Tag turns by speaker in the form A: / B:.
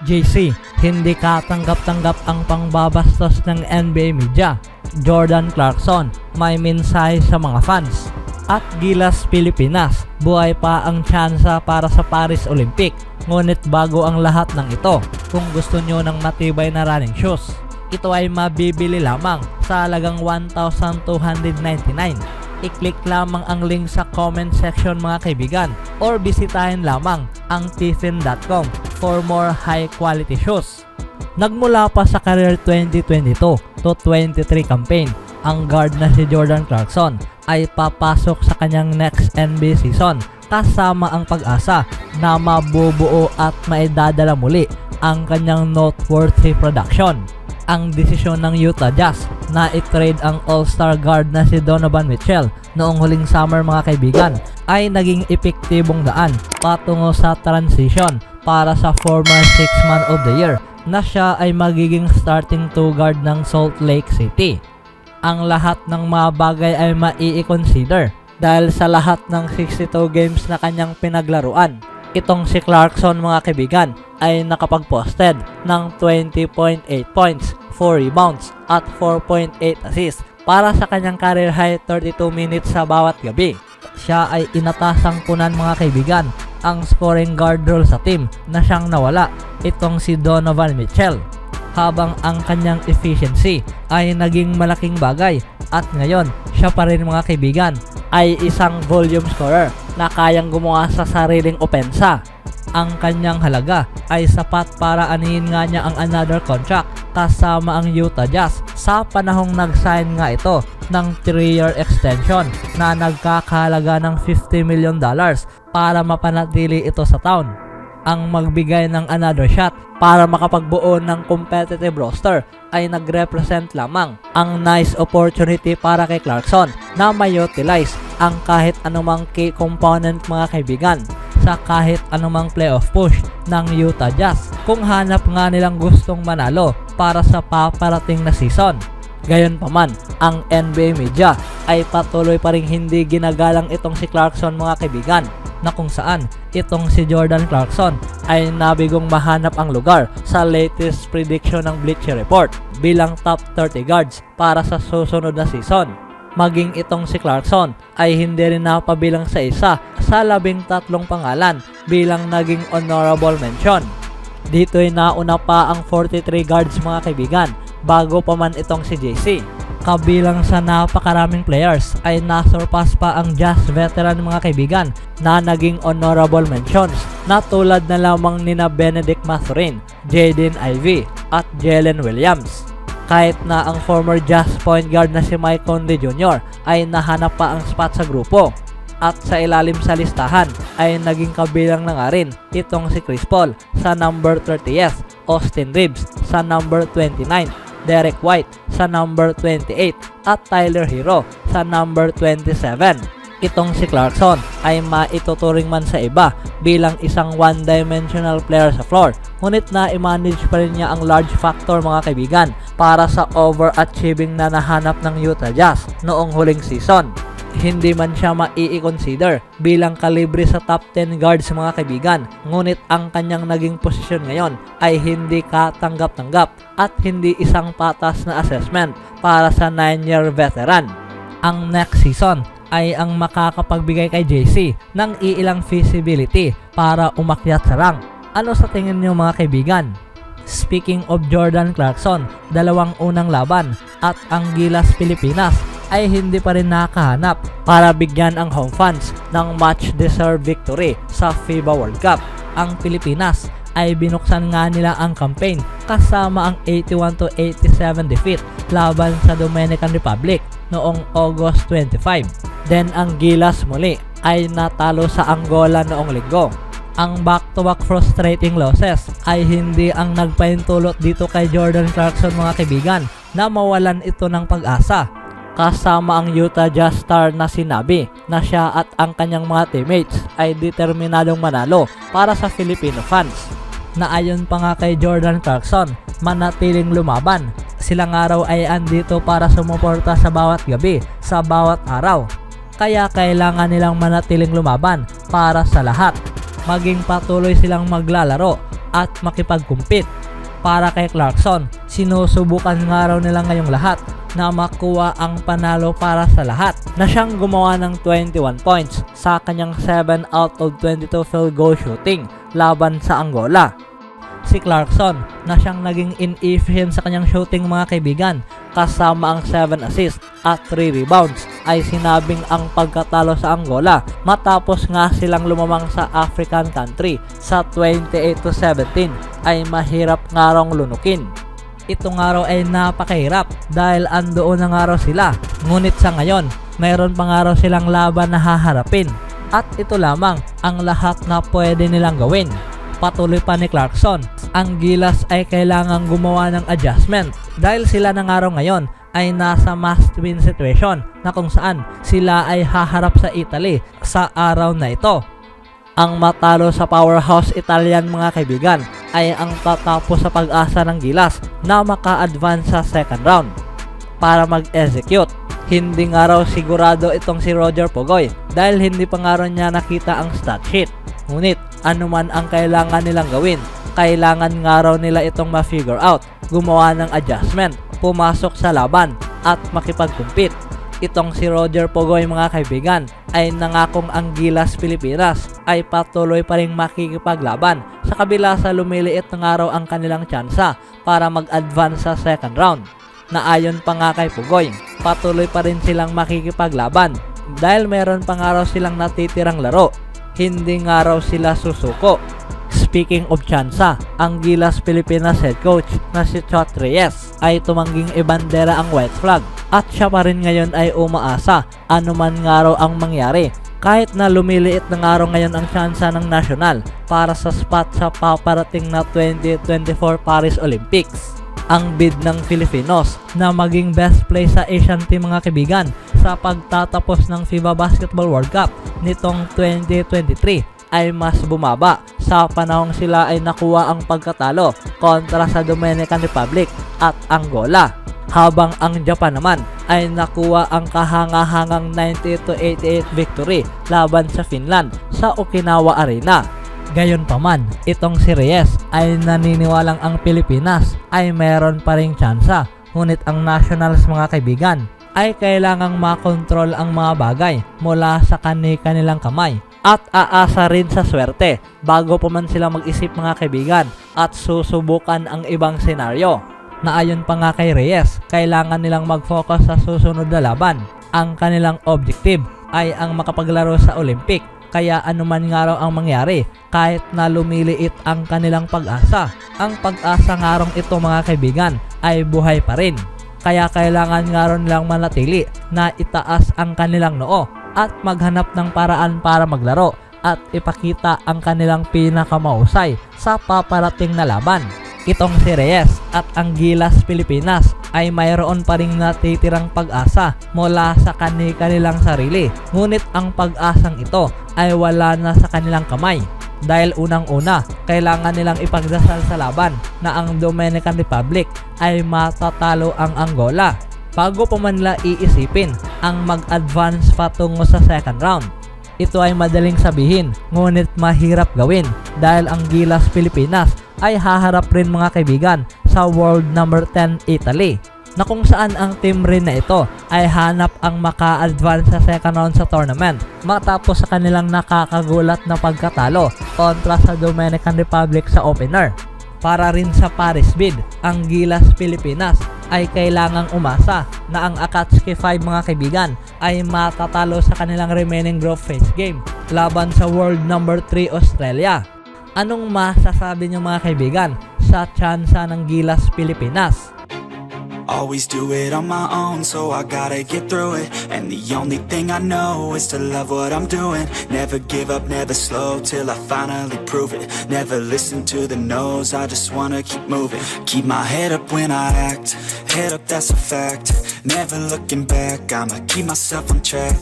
A: JC, hindi katanggap-tanggap ang pangbabastos ng NBA media. Jordan Clarkson, may mensahe sa mga fans. At Gilas Pilipinas, buhay pa ang tsansa para sa Paris Olympic. Ngunit bago ang lahat ng ito, kung gusto nyo ng matibay na running shoes, ito ay mabibili lamang sa halagang 1,299. I-click lamang ang link sa comment section mga kaibigan or bisitahin lamang ang tiffin.com for more high quality shoes. Nagmula pa sa career 2022 to 23 campaign, ang guard na si Jordan Clarkson ay papasok sa kanyang next NBA season kasama ang pag-asa na mabubuo at maidadala muli ang kanyang noteworthy production. Ang desisyon ng Utah Jazz na i-trade ang all-star guard na si Donovan Mitchell noong huling summer mga kaibigan ay naging epektibong daan patungo sa transition para sa former 6th Man of the Year na siya ay magiging starting 2 guard ng Salt Lake City. Ang lahat ng mga bagay ay mai-consider dahil sa lahat ng 62 games na kanyang pinaglaruan. Itong si Clarkson mga kaibigan ay nakapag-posted ng 20.8 points, 4 rebounds at 4.8 assists para sa kanyang career high 32 minutes sa bawat gabi. Siya ay inatasang punan mga kaibigan ang scoring guard role sa team na siyang nawala, itong si Donovan Mitchell. Habang ang kanyang efficiency ay naging malaking bagay at ngayon siya pa rin mga kaibigan ay isang volume scorer na kayang gumawa sa sariling opensa. Ang kanyang halaga ay sapat para anihin nga niya ang another contract kasama ang Utah Jazz sa panahong nag-sign nga ito ng 3-year extension na nagkakahalaga ng $50 million para mapanatili ito sa town. Ang magbigay ng another shot para makapagbuo ng competitive roster ay nag-represent lamang ang nice opportunity para kay Clarkson na may-utilize ang kahit anumang key component mga kaibigan sa kahit anumang playoff push ng Utah Jazz kung hanap nga nilang gustong manalo para sa paparating na season. Gayunpaman, ang NBA media ay patuloy pa ring hindi ginagalang itong si Clarkson mga kaibigan na kung saan itong si Jordan Clarkson ay nabigong mahanap ang lugar sa latest prediction ng Bleacher Report bilang top 30 guards para sa susunod na season. Maging itong si Clarkson ay hindi rin napabilang sa isa sa 13 pangalan bilang naging honorable mention. Dito'y nauna pa ang 43 guards mga kaibigan bago pa man itong si JC. Kabilang sa napakaraming players ay nasurpass pa ang Jazz veteran mga kaibigan na naging honorable mentions na tulad na lamang nina Benedict Mathurin, Jaden Ivey at Jalen Williams. Kahit na ang former Jazz point guard na si Mike Conley Jr. ay nahanap pa ang spot sa grupo. At sa ilalim sa listahan ay naging kabilang na nga rin itong si Chris Paul sa number 30th, Austin Reeves sa number 29, Derek White sa number 28 at Tyler Hero sa number 27. Itong si Clarkson ay maituturing man sa iba bilang isang one-dimensional player sa floor, ngunit na i-manage pa rin niya ang large factor mga kaibigan para sa overachieving na nahanap ng Utah Jazz noong huling season. Hindi man siya mai-consider bilang kalibre sa top 10 guards mga kaibigan, ngunit ang kanyang naging posisyon ngayon ay hindi katanggap-tanggap at hindi isang patas na assessment para sa 9-year veteran. Ang next season ay ang makakapagbigay kay JC ng iilang feasibility para umakyat sa rank. Ano sa tingin niyo mga kaibigan? Speaking of Jordan Clarkson, 2 unang laban at ang Gilas Pilipinas ay hindi pa rin nakahanap para bigyan ang home fans ng much-deserved victory sa FIBA World Cup. Ang Pilipinas ay binuksan nga nila ang campaign kasama ang 81-87 defeat laban sa Dominican Republic noong August 25. Then ang Gilas muli ay natalo sa Angola noong linggo. Ang back-to-back frustrating losses ay hindi ang nagpahintulot dito kay Jordan Clarkson mga kaibigan na mawalan ito ng pag-asa. Kasama ang Utah Jazz star na sinabi na siya at ang kanyang mga teammates ay determinadong manalo para sa Filipino fans. Na ayon pa nga kay Jordan Clarkson, manatiling lumaban. Silang araw ay andito para sumuporta sa bawat gabi, sa bawat araw. Kaya kailangan nilang manatiling lumaban para sa lahat. Maging patuloy silang maglalaro at makipag-compete. Para kay Clarkson, sinusubukan nga raw nila ngayong lahat na makuha ang panalo para sa lahat na siyang gumawa ng 21 points sa kanyang 7 out of 22 field goal shooting laban sa Angola. Si Clarkson na siyang naging inefficient sa kanyang shooting mga kaibigan kasama ang 7 assists at 3 rebounds ay sinabing ang pagkatalo sa Angola matapos nga silang lumamang sa African country sa 28-17 ay mahirap nga raw lunukin. Ito nga raw ay napakahirap dahil andoon na nga raw sila, ngunit sa ngayon mayroon pa nga raw silang laban na haharapin at ito lamang ang lahat na pwede nilang gawin. Patuloy pa ni Clarkson, ang Gilas ay kailangang gumawa ng adjustment dahil sila na nga raw ngayon ay nasa must-win situation na kung saan sila ay haharap sa Italy sa araw na ito. Ang matalo sa powerhouse Italian mga kaibigan ay ang tatapos sa pag-asa ng Gilas na maka-advance sa second round. Para mag-execute, hindi nga raw sigurado itong si Roger Pugoy dahil hindi pa nga raw niya nakita ang stat sheet. Ngunit anuman ang kailangan nilang gawin, kailangan nga raw nila itong ma-figure out, gumawa ng adjustment, pumasok sa laban at makipag-compete. Itong si Roger Pugoy mga kaibigan ay nangakong ang Gilas Pilipinas ay patuloy pa ring makikipaglaban sa kabila sa lumiliit na nga raw ang kanilang tsansa para mag-advance sa second round. Na ayon pa nga kay Pugoy, patuloy pa rin silang makikipaglaban dahil meron pa nga raw silang natitirang laro. Hindi nga raw sila susuko. Speaking of tsansa, ang Gilas Pilipinas head coach na si Chot Reyes ay tumangging ibandera ang white flag at siya pa rin ngayon ay umaasa anuman nga raw ang mangyari kahit na lumiliit na nga raw ngayon ang tsansa ng national para sa spot sa paparating na 2024 Paris Olympics. Ang bid ng Filipinos na maging best place sa Asian team mga kaibigan sa pagtatapos ng FIBA Basketball World Cup nitong 2023 ay mas bumaba sa panahong sila ay nakuha ang pagkatalo kontra sa Dominican Republic at Angola, habang ang Japan naman ay nakuha ang kahanga-hangang 90-88 victory laban sa Finland sa Okinawa Arena. Gayunpaman, itong si Reyes ay naniniwalang ang Pilipinas ay meron pa ring tsansa, ngunit ang nationals mga kaibigan ay kailangang makontrol ang mga bagay mula sa kanilang kamay at aasa rin sa swerte bago pa man sila mag-isip mga kaibigan at susubukan ang ibang senaryo. Na ayon pa nga kay Reyes, kailangan nilang mag-focus sa susunod na laban. Ang kanilang objective ay ang makapaglaro sa Olympic, kaya anuman nga raw ang mangyari kahit na lumiliit ang kanilang pag-asa. Ang pag-asa nga raw ito mga kaibigan ay buhay pa rin. Kaya kailangan nga raw nilang manatili na itaas ang kanilang noo at maghanap ng paraan para maglaro at ipakita ang kanilang pinakamahusay sa paparating na laban. Itong si Reyes at ang Gilas Pilipinas ay mayroon pa ring natitirang pag-asa mula sa kanilang sarili. Ngunit ang pag-asang ito ay wala na sa kanilang kamay. Dahil unang-una, kailangan nilang ipagdasal sa laban na ang Dominican Republic ay matatalo ang Angola bago pa man nila iisipin ang mag-advance patungo sa second round. Ito ay madaling sabihin, ngunit mahirap gawin dahil ang Gilas Pilipinas ay haharap rin mga kaibigan sa world number 10 Italy, na kung saan ang team rin na ito ay hanap ang maka-advance sa second round sa tournament matapos sa kanilang nakakagulat na pagkatalo kontra sa Dominican Republic sa opener. Para rin sa Paris bid, ang Gilas Pilipinas ay kailangang umasa na ang Akatsuki 5 mga kaibigan ay matatalo sa kanilang remaining group phase game laban sa world number 3 Australia. Anong masasabi niyo mga kaibigan sa tsansa ng Gilas Pilipinas?
B: Always do it on my own, so I gotta get through it. And the only thing I know is to love what I'm doing. Never give up, never slow, till I finally prove it. Never listen to the no's, I just wanna keep moving. Keep my head up when I act, head up that's a fact. Never looking back, I'ma keep myself on track.